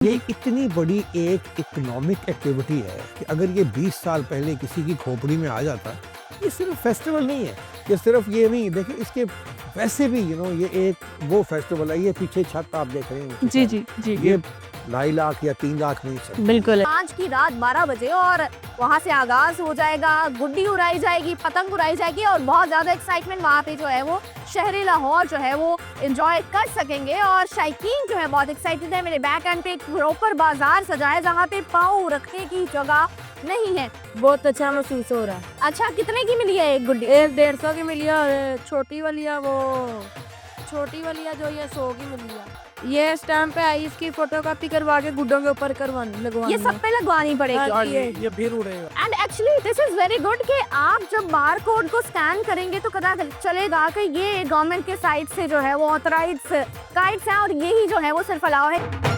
ये इतनी बड़ी एक इकोनॉमिक एक्टिविटी है कि अगर ये 20 साल पहले किसी की खोपड़ी में आ जाता, ये सिर्फ फेस्टिवल नहीं है, ये सिर्फ ये नहीं, देखिए इसके वैसे भी ये एक वो फेस्टिवल है। ये पीछे छत आप देख रहे हैं, जी जी जी ये 2.5 लाख या 3 लाख नहीं सर, बिल्कुल। आज की रात 12 बजे और वहाँ से आगाज हो जाएगा, गुड्डी उड़ाई जाएगी, पतंग उड़ाई जाएगी और बहुत ज्यादा एक्साइटमेंट वहाँ पे जो है वो शहरी लाहौर जो है वो एंजॉय कर सकेंगे। और शायकीन जो है बहुत एक्साइटेड है। मेरे बैक एंड पे एक प्रॉपर बाजार सजा है जहाँ पे पाँव रखने की जगह नहीं है। बहुत अच्छा महसूस हो रहा है। अच्छा, कितने की मिली है एक गुड्डी? 150 की मिली है और छोटी वाली है जो ये 100 की मिली है। ये स्टैम्प पे आई, इसकी फोटोकॉपी करवा के गुड्डों के ऊपर लगवानी ये सब पे लगवानी पड़ेगी। और ये फिर उड़ेगा। And actually this is very good कि आप जब बार कोड को स्कैन करेंगे तो पता चलेगा कि ये गवर्नमेंट के साइड से जो है वो ऑथराइज्ड काइट्स हैं और यही जो है वो सिर्फ अलाउ है।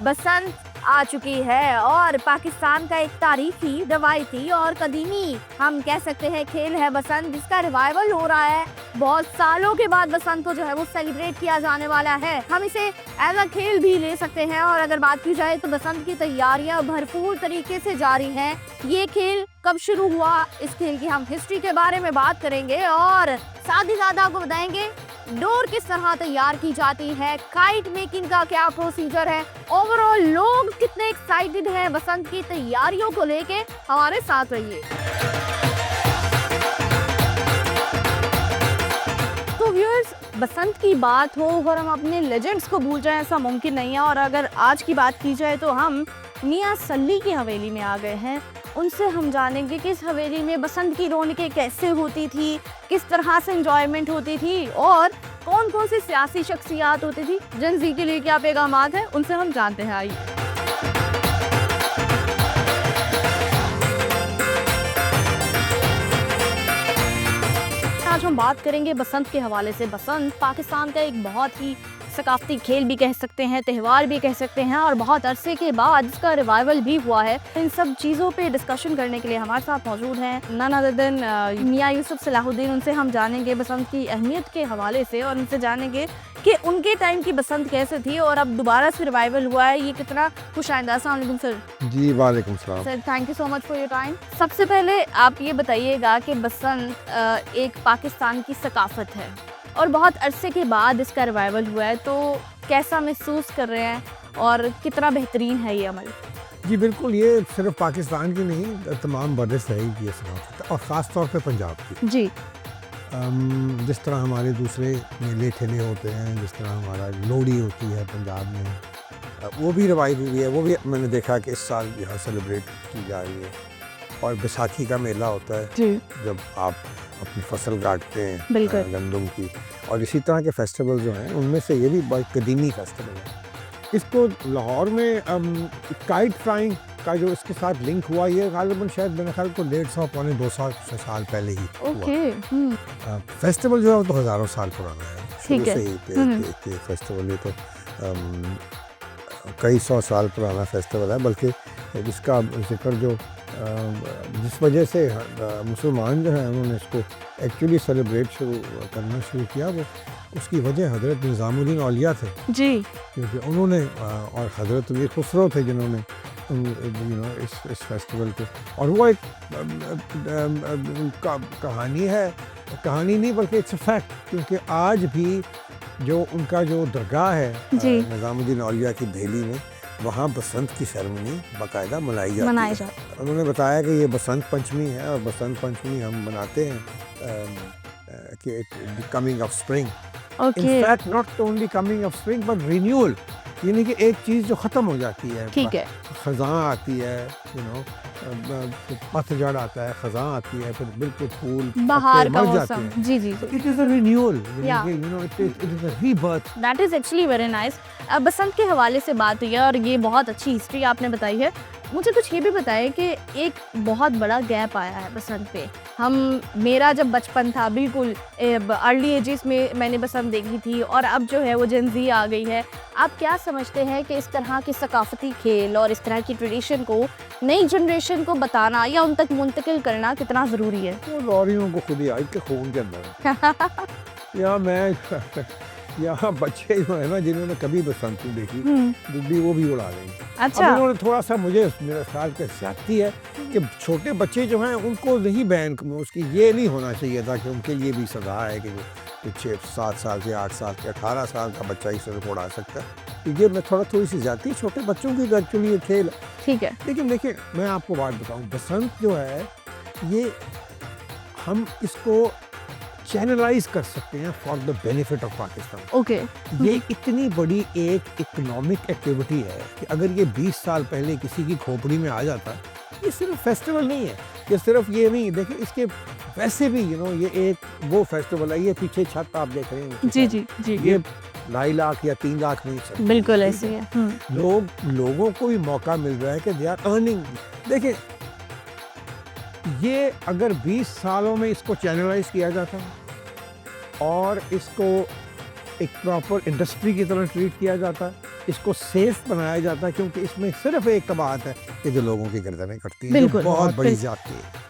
बसंत आ चुकी है और पाकिस्तान का एक तारीखी, रवायती और कदीमी हम कह सकते हैं खेल है बसंत, जिसका रिवाइवल हो रहा है। बहुत सालों के बाद बसंत को जो है वो सेलिब्रेट किया जाने वाला है। हम इसे एज अ खेल भी ले सकते हैं। और अगर बात की जाए तो बसंत की तैयारियां भरपूर तरीके से जारी हैं। ये खेल कब शुरू हुआ, इस खेल की हम हिस्ट्री के बारे में बात करेंगे और साथ ही साथ आपको बताएंगे डोर किस तरह तैयार की जाती है, काइट मेकिंग का क्या प्रोसीजर है, ओवरऑल लोग कितने एक्साइटेड हैं बसंत की तैयारियों को लेके। हमारे साथ रहिए। तो व्यूअर्स, बसंत की बात हो और हम अपने लेजेंड्स को भूल जाएं ऐसा मुमकिन नहीं है। और अगर आज की बात की जाए तो हम मियां सल्ली की हवेली में आ गए हैं। उनसे हम जानेंगे कि इस हवेली में बसंत की रौनकें कैसे होती थी, किस तरह से एंजॉयमेंट होती थी और कौन कौन सी सियासी शख्सियात होती थी जिन के लिए क्या पैगामात हैं, उनसे हम जानते हैं। आइए। आज हम बात करेंगे बसंत के हवाले से। बसंत पाकिस्तान का एक बहुत ही सकाफती खेल भी कह सकते हैं, त्यौहार भी कह सकते हैं और बहुत अरसे के बाद इसका रिवाइवल भी हुआ है। इन सब चीज़ों पे डिस्कशन करने के लिए हमारे साथ मौजूद हैं नन अदर देन मियां यूसुफ सलाहुद्दीन। उनसे हम जानेंगे बसंत की अहमियत के हवाले से और उनसे जानेंगे कि उनके टाइम की बसंत कैसे थी और अब दोबारा से रिवाइवल हुआ है, ये कितना खुश आइंदा। अस्सलाम वालेकुम सर। जी वालेकुम सलाम sir, thank you so much for your time. सबसे पहले आप ये बताइएगा कि बसंत एक पाकिस्तान की सकाफत है और बहुत अरसे के बाद इसका रिवाइवल हुआ है, तो कैसा महसूस कर रहे हैं और कितना बेहतरीन है ये अमल? जी बिल्कुल, ये सिर्फ पाकिस्तान की नहीं, तमाम बरसराईल की ये सकाफत है और ख़ास तौर पे पंजाब की। जी। जिस तरह हमारे दूसरे मेले ठेले होते हैं, जिस तरह हमारा लोहड़ी होती है पंजाब में, वो भी रिवाइव हुई है। वो भी मैंने देखा कि इस साल यहाँ सेलिब्रेट की जा रही है। और बैसाखी का मेला होता है जी। जब आप अपनी फसल काटते हैं बिल्कुल। गंदम की। और इसी तरह के फेस्टिवल जो हैं उनमें से ये भी बहुत कदीमी फेस्टिवल है। इसको लाहौर में काइट फ्लाइंग का जो इसके साथ लिंक हुआ, ये गालिबन शायद मेरे ख्याल को 150 पौने 200 साल पहले ही हुआ। फेस्टिवल जो है वो तो हज़ारों साल पुराना है, शुरू से ही फेस्टिवल। ये तो कई 100 साल पुराना फेस्टिवल है। बल्कि इसका जिक्र जो जिस वजह से मुसलमान जो हैं उन्होंने इसको एक्चुअली सेलिब्रेट करना शुरू किया, वो उसकी वजह हज़रत निज़ामुद्दीन औलिया थे जी। क्योंकि उन्होंने और हज़रत मीर खुसरो थे जिन्होंने इस फेस्टिवल को। और वो एक कहानी है, कहानी नहीं बल्कि इट्स अ फैक्ट, क्योंकि आज भी जो उनका जो दरगाह है निज़ामुद्दीन औलिया की दिल्ली में, वहाँ बसंत की सेरेमनी बाकायदा मनाई जाती है। उन्होंने बताया कि ये बसंत पंचमी है और बसंत पंचमी हम मनाते हैं कि coming of spring. In fact not only coming of spring but renewal, यानी कि एक चीज़ जो ख़त्म हो जाती है। ठीक है। ख़ज़ां आती है, पतझड़ आता है, ख़ज़ां आती है, फिर बिल्कुल फूल बाहर का मर जाते मौसम। हैं। जी जी। It is a renewal, Yeah. It is a rebirth. That is actually very nice. अब बसंत के हवाले से बात हुई है और ये बहुत अच्छी हिस्ट्री आपने बताई है। मुझे कुछ ये भी बताएं कि एक बहुत बड़ा गैप आया है बसंत पे। मेरा जब बचपन था बिल्कुल अर्ली एजेस में मैंने बसंत देखी थी, और अब जो है वो जेन ज़ी आ गई है। आप क्या समझते हैं कि इस तरह की सकाफती खेल और इस तरह की ट्रेडिशन को नई जनरेशन को बताना या उन तक मुंतकिल करना कितना ज़रूरी है? वो लॉरियों को खुद ही आज के खून के अंदर है। यहाँ बच्चे जो है ना, जिन्होंने कभी बसंत नहीं देखी, गुड्डी वो भी उड़ा देंगे। अच्छा। अब इन्होंने थोड़ा सा, मुझे मेरा ख्याल का ज्यादती है कि छोटे बच्चे जो हैं उनको नहीं बैन, उसकी ये नहीं होना चाहिए था कि उनके लिए भी सजा है कि जो 6-7 साल से 8 साल से 18 साल का बच्चा इस तरह उड़ा सकता है। ये मैं थोड़ी सी ज्यादती छोटे बच्चों की एक्चुअली ये खेल है। ठीक है। लेकिन देखिए, मैं आपको बात बताऊं, बसंत जो है ये हम इसको चैनलाइज कर सकते हैं for the benefit of Pakistan. Okay. ये इतनी बड़ी एक इकोनॉमिक एक्टिविटी है कि अगर ये 20 साल पहले किसी की खोपड़ी में आ जाता, ये सिर्फ फेस्टिवल नहीं है, ये सिर्फ ये नहीं, देखिए इसके वैसे भी ये एक वो फेस्टिवल है। ये पीछे छत आप देख रहे हैं, जी जी जी, ये 2.5 लाख या 3 लाख नहीं, बिल्कुल ऐसे है। लोगों को भी मौका मिल रहा है कि दे आर अर्निंग। देखिए, ये अगर 20 सालों में इसको चैनलाइज किया जाता और इसको एक प्रॉपर इंडस्ट्री की तरह ट्रीट किया जाता, इसको सेफ बनाया जाता, क्योंकि इसमें सिर्फ एक बात है कि जो लोगों की गर्दनें कटती हैं, जो बहुत बड़ी जाती है।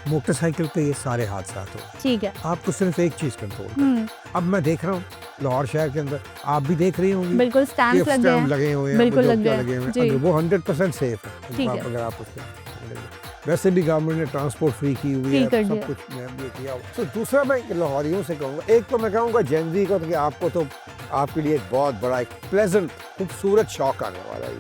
मोटरसाइकिल पे ये सारे हादसा हो, ठीक है, आपको सिर्फ एक चीज कंट्रोल। अब मैं देख रहा हूँ लाहौर शहर के अंदर, आप भी देख रही होंगी, बिल्कुल स्टैंप लगे हुए हैं, बिल्कुल लगे हुए हैं, वो 100% सेफ है। अगर आप उसके वैसे भी गवर्नमेंट ने ट्रांसपोर्ट फ्री की हुई है, सब कुछ ये किया। तो दूसरा मैं लाहौरियों से कहूँगा, एक तो मैं कहूँगा जेन ज़ी को, कि आपको तो आपके लिए एक बहुत बड़ा एक प्लेजेंट खूबसूरत शौक आने वाला है,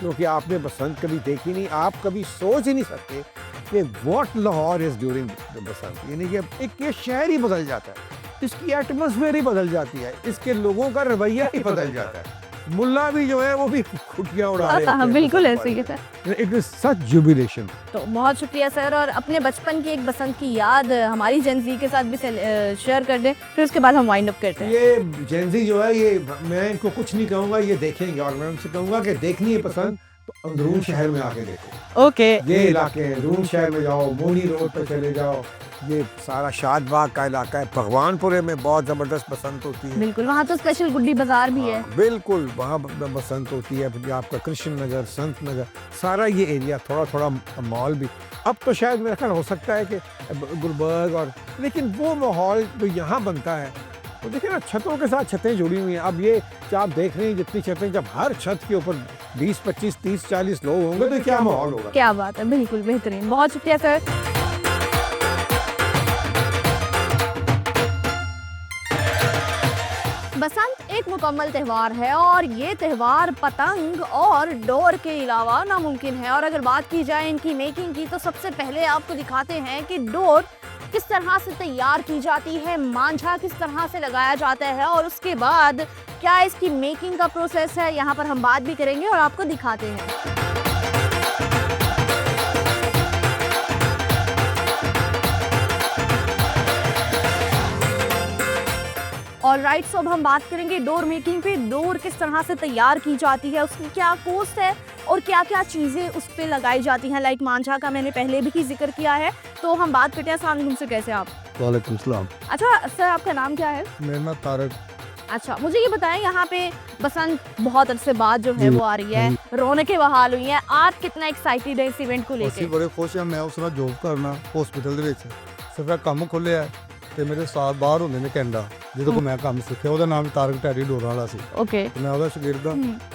क्योंकि आपने बसंत कभी देखी नहीं, आप कभी सोच ही नहीं सकते कि व्हाट लाहौर इज ड्यूरिंग बसंत। यानी कि एक ये शहर ही बदल जाता है, इसकी एटमॉस्फेयर ही बदल जाती है, इसके लोगों का रवैया ही बदल जाता है। मुल्ला भी जो है वो भी खुटियाँ उड़ा रहे हैं। बिल्कुल ऐसे ही है sir. It is such jubilation. तो बहुत शुक्रिया सर, और अपने बचपन की एक बसंत की याद हमारी जेन ज़ी के साथ भी शेयर कर दें, फिर उसके बाद हम वाइंड अप करते हैं। ये जेन ज़ी जो है, ये मैं इनको कुछ नहीं कहूँगा, ये देखेंगे, और मैं उनसे कहूँगा कि देखनी है पसंद तो अंदरून शहर में आके देखो। ओके। ये इलाके हैं, अंदरून शहर में जाओ, मोनी रोड पर चले जाओ, ये सारा शादबाग का इलाका है। भगवानपुरे में बहुत जबरदस्त बसंत होती है। बिल्कुल, वहाँ तो स्पेशल गुड्डी बाजार भी है। बिल्कुल, वहाँ बसंत होती है। फिर आपका कृष्ण नगर, संत नगर, सारा ये एरिया, थोड़ा माहौल भी अब तो शायद मेरा ख्याल हो सकता है कि गुलबर्ग, और लेकिन वो माहौल जो यहाँ बनता है, तो देखिए ना, छतों के साथ छतें जुड़ी हुई हैं। अब ये आप देख रहे हैं जितनी छतें, जब हर छत के ऊपर 20, 25, 30, 40 लोग होंगे तो क्या माहौल होगा। क्या बात है, बिल्कुल बेहतरीन, बहुत शुक्रिया सर। बसंत एक मुकम्मल त्यौहार है, और ये त्यौहार पतंग और डोर के अलावा नामुमकिन है। और अगर बात की जाए इनकी मेकिंग की, तो सबसे पहले आपको दिखाते हैं कि डोर किस तरह से तैयार की जाती है, मांझा किस तरह से लगाया जाता है, और उसके बाद क्या इसकी मेकिंग का प्रोसेस है, यहाँ पर हम बात भी करेंगे और आपको दिखाते हैं। और राइट, सो अब हम बात करेंगे डोर मेकिंग पे। डोर किस तरह से तैयार की जाती है, उसकी क्या कॉस्ट है, और क्या क्या चीज़ें उस पर लगाई जाती हैं। लाइक मांझा का मैंने पहले भी जिक्र किया है, तो हम बात करते हैं। अस्सलाम वालेकुम सर, कैसे आप? वालेकुम सलाम। अच्छा सर, आपका नाम क्या है? मेरा नाम तारक। अच्छा, मुझे ये बताएं, यहाँ पे बसंत बहुत अरसे बाद जो है वो आ रही है, रौनकें बहाल हुई हैं, आप कितना एक्साइटेड है इस इवेंट को लेकर? बड़े खुश हैं। मैं उस समय जॉब करना हॉस्पिटल ਦੇ ਵਿੱਚ ਸਿਰਫ ਕੰਮ ਖੋਲਿਆ ਤੇ ਮੇਰੇ ਸਾਥ ਬਾਹਰ ਹੁੰਦੇ ਨੇ ਕੈਨੇਡਾ, ਜਿਹਦੇ ਕੋਲ ਮੈਂ ਕੰਮ ਸਿੱਖਿਆ, ਉਹਦਾ ਨਾਮ ਤਾਰਕ ਟੈਰੀ ਡੋਰਾ ਵਾਲਾ ਸੀ। ओके। ਮੈਂ ਉਹਦਾ ਸ਼ਾਗਿਰਦ ਹਾਂ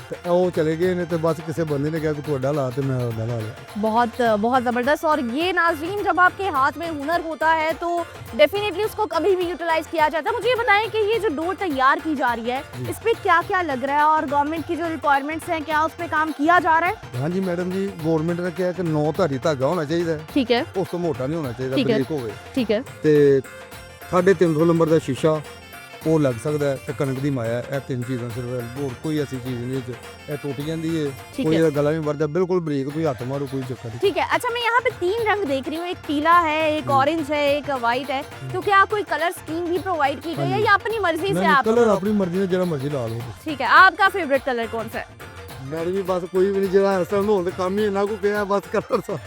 ਤੇ ਉਹ ਚਲੇ ਗਏ ਨੇ, ਤੇ ਬਸ ਕਿਸੇ ਬੰਦੇ ਨੇ ਕਿਹਾ ਕਿ ਤੁਹਾਡਾ ਲਾ, ਤੇ ਮੈਂ ਉਹਦਾ ਲਾ लिया। बहुत बहुत ज़बरदस्त। और ये नाज़रीन, जब आपके हाथ में हुनर होता है तो डेफिनेटली उसको कभी भी यूटिलाइज किया जाता है। मुझे ये बताएं कि ये जो डोर तैयार की जा रही है, इस पर क्या क्या लग रहा है, और गवर्नमेंट की जो रिक्वायरमेंट्स हैं, क्या उस पर काम किया जा रहा है? हाँ जी मैडम जी, गवर्नमेंट ने कहा कि 9 धारी धागा होना चाहिए, ठीक है, उस तो मोटा नहीं होना चाहिए, ठीक है। बरीक होवे, ठीक है। ਤੇ 350 ਨੰਬਰ ਦਾ ਸ਼ੀਸ਼ਾ ਉਹ ਲੱਗ ਸਕਦਾ ਹੈ, ਤੇ ਕਣਕ ਦੀ ਮਾਇਆ, ਇਹ 3 ਚੀਜ਼ਾਂ ਸਿਰਫ, ਹੋਰ ਕੋਈ ਐਸੀ ਚੀਜ਼ ਨਹੀਂ ਹੈ। ਇਹ ਟੁੱਟ ਜਾਂਦੀ ਹੈ, ठीक ਕੋਈ है, ਇਹਦਾ ਗਲਾ ਵੀ ਵਰਦਾ, ਬਿਲਕੁਲ ਬਰੀਕ, ਕੋਈ ਹੱਥ ਮਾਰੋ ਕੋਈ ਚੱਕਰ नहीं। ठीक है। अच्छा, मैं यहाँ पे 3 रंग देख रही हूँ, एक पीला है, एक ऑरेंज है, एक वाइट है, तो क्या कोई कलर स्कीम भी प्रोवाइड की गई है, या अपनी मर्जी से नहीं, आप? कलर अपनी मर्जी से जरा मर्जी ला लो। ठीक है, आपका फेवरेट कलर कौन सा है? मैं भी बस कोई भी नहीं जरा ऐसा ना होता काम ही ना को क्या बस कर सा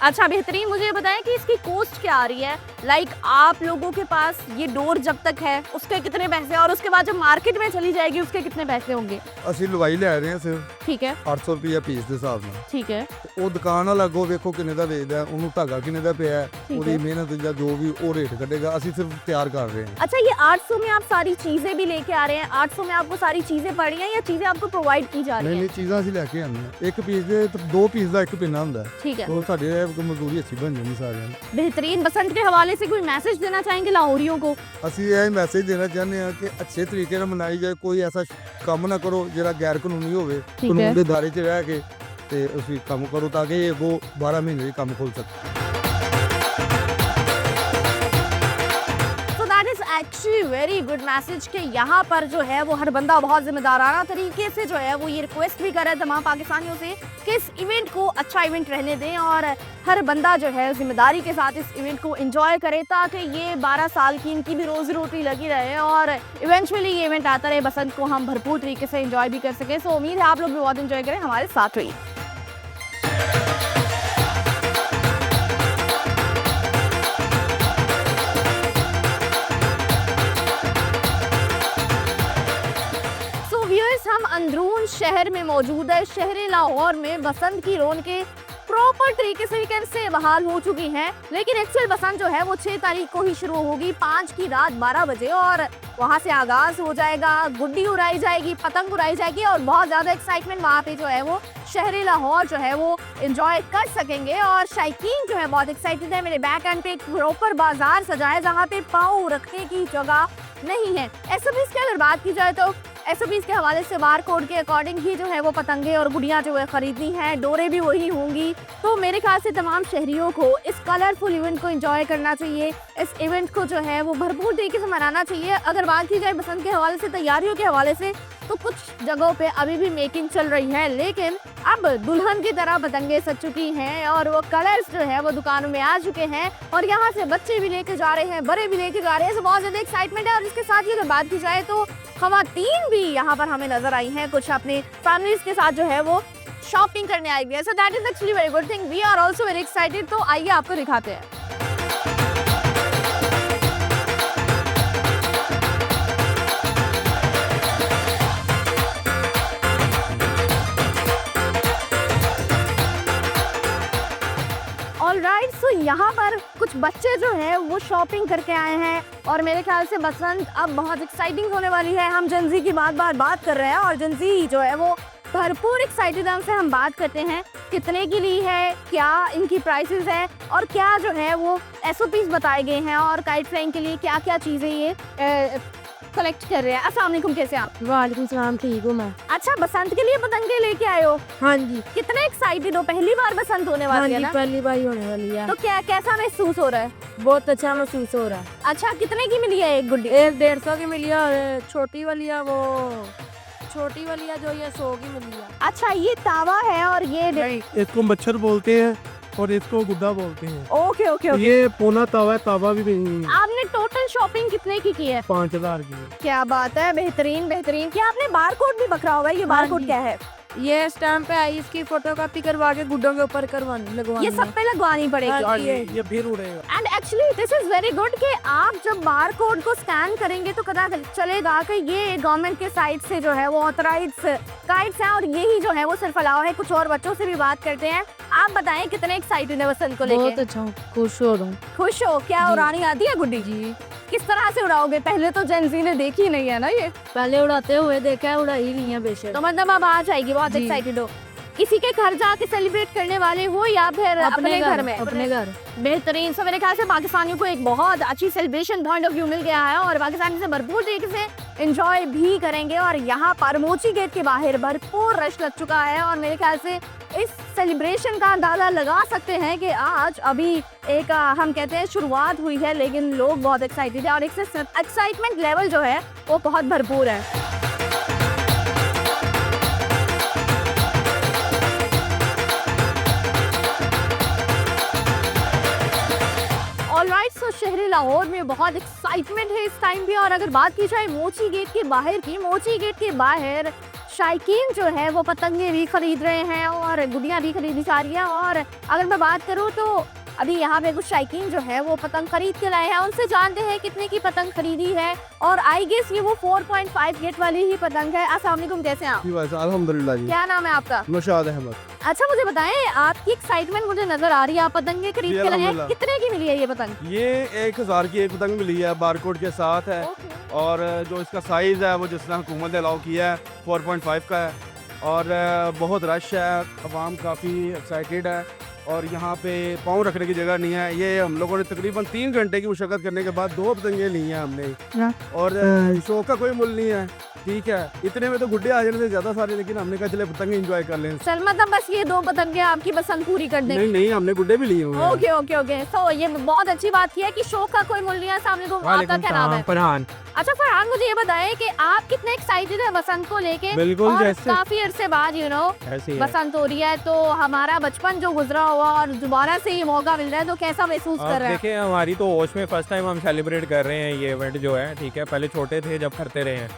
अच्छा बेहतरीन, मुझे ये बताएं कि इसकी कॉस्ट क्या आ रही है। लाइक आप लोगों के पास ये डोर जब तक है उसके कितने पैसे, और उसके बाद जब मार्केट में चली जाएगी उसके कितने पैसे होंगे? ਅਸੀਂ ਲਵਾਈ ਲੈ ਰਹੇ ਹਾਂ ਸਿਰਫ ठीक है 800 ਰੁਪਏ ਪੀਸ ਦੇ ਹਿਸਾਬ ਨਾਲ। ठीक है। ਉਹ ਦੁਕਾਨ ਵਾਲਾ ਅੱਗੋਂ ਵੇਖੋ ਕਿੰਨੇ ਦਾ ਵੇਚਦਾ ਹੈ, ਉਹਨੂੰ ਧਾਗਾ ਕਿੰਨੇ ਦਾ ਪਿਆ ਹੈ, ਠੀਕ ਉਹਦੀ ਹੈ। ਮਿਹਨਤ ਜਾਂ ਜੋ ਵੀ ਉਹ ਰੇਟ ਕੱਢੇਗਾ, ਅਸੀਂ ਸਿਰਫ ਤਿਆਰ ਕਰ ਰਹੇ ਹਾਂ। अच्छा, ये 800 में आप सारी चीजें भी लेके आ रहे हैं? 800 में आपको सारी चीजें पड़ी हैं या चीजें आपको प्रोवाइड की जा ਨਹੀਂ रही ਨਹੀਂ हैं? ਚੀਜ਼ਾਂ ਅਸੀਂ ਲੈ ਕੇ ਆਉਂਦੇ ਹਾਂ। ਇੱਕ ਪੀਸ ਦੇ ਦੋ ਪੀਸ ਦਾ ਇੱਕ ਪਿੰਨਾ ਹੁੰਦਾ ਹੈ। ठीक है। ਉਹ ਸਾਡੇ ਮਜ਼ਦੂਰੀ ਅੱਛੀ ਬਣ ਜਾਂਦੀ ਸਾਰਿਆਂ ਦੀ। बेहतरीन, बसंत के हवाले से कोई मैसेज देना चाहेंगे लाहौरियों को? ਅਸੀਂ ਇਹ ਮੈਸੇਜ ਦੇਣਾ ਚਾਹੁੰਦੇ ਹਾਂ ਕਿ ਅੱਛੇ ਤਰੀਕੇ ਨਾਲ ਮਨਾਈ ਜਾਏ, ਕੋਈ ਐਸਾ ਕੰਮ ਨਾ ਕਰੋ ਜਿਹੜਾ ਗੈਰ ਕਾਨੂੰਨੀ ਹੋਵੇ। ਠੀਕ ਹੈ। ਕਾਨੂੰਨ ਦੇ ਦਾਇਰੇ 'ਚ ਰਹਿ ਕੇ ਤੇ ਅਸੀਂ ਕੰਮ ਕਰੋ ਤਾਂ ਕਿ ਇਹ ਉਹ 12 ਮਹੀਨੇ ਦੀ ਕੰਮ ਖੋਲ ਸਕੇ। So that is actually very good message कि यहाँ पर जो है वो हर बंदा बहुत जिम्मेदाराना तरीके से जो है वो ये रिक्वेस्ट भी कर रहा है तमाम पाकिस्तानियों से कि इस इवेंट को अच्छा इवेंट रहने दें और हर बंदा जो है जिम्मेदारी के साथ इस इवेंट को एंजॉय करे ताकि ये 12 साल की इनकी भी रोजी रोटी लगी रहे और इवेंचुअली ये इवेंट आता रहे, बसंत को हम भरपूर तरीके से एंजॉय भी कर सकें। सो उम्मीद है आप लोग भी बहुत एंजॉय करें, हमारे साथ रहिए। हम अंदरून शहर में मौजूद है। शहर लाहौर में बसंत की रौनकें प्रॉपर तरीके से वीकेंड से बहाल हो चुकी हैं, लेकिन एक्चुअल बसंत जो है वो 6 तारीख को ही शुरू होगी 5 की रात 12 बजे और वहाँ से आगाज हो जाएगा। गुड्डी उड़ाई जाएगी, पतंग उड़ाई जाएगी और बहुत ज़्यादा एक्साइटमेंट वहाँ पे जो है वो शहर लाहौर जो है वो एंजॉय कर सकेंगे। और शायकीन जो है बहुत एक्साइटेड है। मेरे बैक एंड पे एक प्रॉपर बाजार सजा है जहाँ पे पाँव रखने की जगह नहीं है। एसओपीज की अगर बात की जाए तो एसओपीज के हवाले से बार कोड के अकॉर्डिंग ही जो है वो पतंगे और गुड़ियाँ जो है खरीदनी है, डोरे भी वही होंगी। तो मेरे ख्याल से तमाम शहरियों को इस कलरफुल इवेंट को एंजॉय करना चाहिए, इस इवेंट को जो है वो भरपूर तरीके से मनाना चाहिए। अगर बात की जाए बसंत के हवाले से, तैयारियों के हवाले से, तो कुछ जगहों पे अभी भी मेकिंग चल रही है, लेकिन अब दुल्हन की तरह पतंगे सज चुकी हैं और वो कलर्स जो है वो दुकानों में आ चुके हैं और यहाँ से बच्चे भी लेके जा रहे हैं, बड़े भी लेके जा रहे हैं। तो बहुत ज़्यादा एक्साइटमेंट है। और इसके साथ ही अगर बात की जाए तो ख़वातीन भी यहाँ पर हमें नजर आई हैं, कुछ अपने फैमिलीज के साथ जो है वो शॉपिंग करने आई हुई है। So that is actually very good thing. We are also very excited. तो आइए आपको दिखाते हैं। ऑलराइट, सो यहाँ पर कुछ बच्चे जो हैं वो शॉपिंग करके आए हैं और मेरे ख्याल से बसंत अब बहुत एक्साइटिंग होने वाली है। हम जनजी की बात कर रहे हैं और जनजी जो है वो भरपूर एक्साइटेड है। उनसे हम बात करते हैं कितने की ली है, क्या इनकी प्राइसेस है और क्या जो है वो एसओपीज बताए गए हैं और काइट फ्लाइंग के लिए क्या क्या चीज़ें ये कलेक्ट कर रहे हैं। अस्सलाम वालेकुम, कैसे आप? वालेकुम सलाम, ठीक हूँ मैं। अच्छा, बसंत के लिए पतंगे लेके आए हो? हाँ जी। कितने एक्साइटेड हो? पहली बार बसंत होने हाँ वाली है जी, ना? पहली बार ही होने वाली है। तो क्या कैसा महसूस हो रहा है? बहुत अच्छा महसूस हो रहा है। अच्छा, कितने की मिली है एक गुड्डी? 150 की मिली है और छोटी वाली है वो छोटी वाली है जो ये 100 की मिली है। अच्छा, ये तावा है और ये इसको मच्छर बोलते हैं और इसको गुड्डा बोलते हैं। Okay okay okay. ये पोना तावा है, तावा भी नहीं है। आपने टोटल शॉपिंग कितने की है? 5000 की है। क्या बात है, बेहतरीन बेहतरीन। क्या आपने बार कोड भी पकड़ा हुआ है? ये बार कोड जी। क्या है? ये स्टैम्प पे आई, इसकी फोटोकॉपी करवा के गुड्डों के ऊपर करवानी लगवानी ये सब पे लगवानी पड़ेगी। हाँ, ये फिर उड़ेगा। And actually this is very good कि आप जब बार कोड को स्कैन करेंगे तो पता चलेगा कि ये गवर्नमेंट के साइड से जो है वो ऑथराइज्ड गाइड्स हैं और यही जो है वो सिर्फ अलाउ है। कुछ और बच्चों से भी बात करते हैं। आप बताएं कितने एक्साइटेड है बसंत को बहुत लेके? अच्छा, खुश हो रहा हूँ। खुश हो? क्या जी। उड़ानी आती है गुड्डी? जी, किस तरह से उड़ाओगे? पहले तो जेंजी ने देखी नहीं है ना ये, पहले उड़ाते हुए देखा है, उड़ाई नहीं है बेशक। तो मतलब अब आ जाएगी। बहुत जी। एक्साइटेड हो? किसी के घर जाके सेलिब्रेट करने वाले हो या फिर अपने घर में? अपने घर। बेहतरीन। सो मेरे ख्याल से पाकिस्तानियों को एक बहुत अच्छी सेलिब्रेशन पॉइंट ऑफ व्यू मिल गया है और पाकिस्तानी से भरपूर तरीके से एंजॉय भी करेंगे। और यहाँ पर मोची गेट के बाहर भरपूर रश लग चुका है और मेरे ख्याल से इस सेलिब्रेशन का अंदाजा लगा सकते हैं कि आज अभी एक हम कहते हैं शुरुआत हुई है, लेकिन लोग बहुत एक्साइटेड है और एक एक्साइटमेंट लेवल जो है वो बहुत भरपूर है। ऑलराइट, सो शहर लाहौर में बहुत एक्साइटमेंट है इस टाइम भी। और अगर बात की जाए मोची गेट के बाहर की, मोची गेट के बाहर शायकीन जो है वो पतंगे भी खरीद रहे हैं और गुड़िया भी खरीदी जा रही है। और अगर मैं बात करूँ तो अभी यहाँ पे कुछ शायकीन जो है वो पतंग खरीद के लाए हैं, उनसे जानते हैं कितने की पतंग खरीदी है। और आई गेस ये वो 4.5 गेट वाली ही पतंग है। अस्सलाम वालेकुम, कैसे हैं आप? जी वैसे अल्हम्दुलिल्लाह जी। क्या नाम है आपका? नौशाद अहमद। अच्छा मुझे बताएं, आपकी एक्साइटमेंट मुझे नजर आ रही है, आप पतंगे खरीद जी, के लाए हैं। अल्हम्दुलिल्लाह। कितने की मिली है ये पतंग? ये 1000 की एक पतंग मिली है, बारकोड के साथ है। और जो इसका साइज़ है वो जिस तरह हुकूमत ने अलाउ किया है 4.5 का है। और बहुत रश है, अवाम काफ़ी एक्साइटेड है और यहाँ पे पाँव रखने की जगह नहीं है। ये हम लोगों ने तकरीबन 3 घंटे की मुशक्क़त करने के बाद 2 पतंगे ली हैं हमने। और शौक का कोई मुल नहीं है, ठीक है। इतने में तो गुड्डे आ जाने से ज़्यादा सारे, लेकिन हमने कहा चले पतंग एंजॉय कर लें। सर मतलब बस ये 2 पतंगे आपकी पसंद पूरी कर देंगे? नहीं, हमने गुड्डे भी लिए हुए हैं। ओके ओके ओके, तो ये बहुत अच्छी बात की है कि शौक का कोई मूल्य नहीं है। सामने तो आपका क्या नाम है? फरहान। अच्छा फरहान, मुझे ये बताएं कि आप कितने एक्साइटेड है बसंत को लेके? बिल्कुल, और जैसे काफी अरसे बाद ऐसे ही है। बसंत हो रही है, तो हमारा बचपन जो गुजरा हुआ और दोबारा से ये मौका मिल रहा है, तो कैसा महसूस कर रहे हैं? देखिए हमारी तो होश में फर्स्ट टाइम हम सेलिब्रेट कर रहे हैं ये इवेंट जो है, ठीक है। पहले छोटे थे जब करते रहे हैं,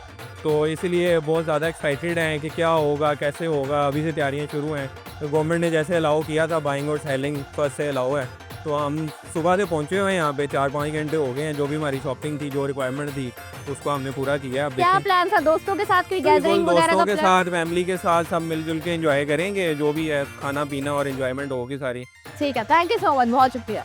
तो इसलिए बहुत ज़्यादा एक्साइटेड हैं कि क्या होगा, कैसे होगा। अभी से तैयारियां शुरू हैं। तो गवर्नमेंट ने जैसे अलाउ किया था बाइंग और सेलिंग फर्स्ट से अलाउ है, तो हम सुबह से पहुंचे हुए हैं यहाँ पे। 4-5 घंटे हो गए हैं। जो भी हमारी शॉपिंग थी, जो रिक्वायरमेंट थी, उसको हमने पूरा किया। अब क्या देखें, प्लान था? दोस्तों के साथ कोई गैदरिंग वगैरह दोस्तों का के प्लान? साथ, फैमिली के साथ सब मिलजुल के एंजॉय करेंगे। जो भी है खाना पीना और एंजॉयमेंट होगी सारी। ठीक है, थैंक यू सो मच, बहुत शुक्रिया।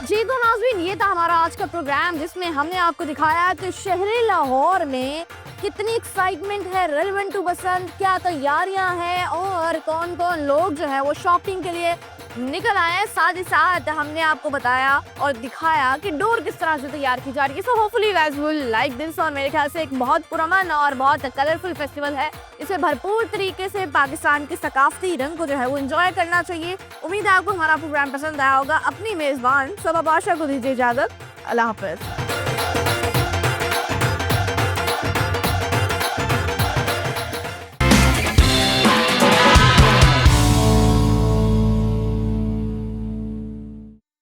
जी तो नाज़रीन, ये था हमारा आज का प्रोग्राम, जिसमें हमने आपको दिखाया कि शहर लाहौर में कितनी एक्साइटमेंट है रेलेवेंट टू बसंत, क्या तैयारियां हैं और कौन कौन लोग जो है वो शॉपिंग के लिए निकल आए हैं। साथ ही साथ हमने आपको बताया और दिखाया कि डोर किस तरह से तैयार की जा रही है। So hopefully guys will like this. और मेरे ख्याल से एक बहुत पुरअमन और बहुत कलरफुल फेस्टिवल है। इसे भरपूर तरीके से पाकिस्तान के सकाफती रंग को जो है वो एंजॉय करना चाहिए। उम्मीद है आपको हमारा प्रोग्राम पसंद आया होगा। अपनी मेज़बान सबा बादशाह को दीजिए इजाज़त। अल्लाह हाफ़िज़।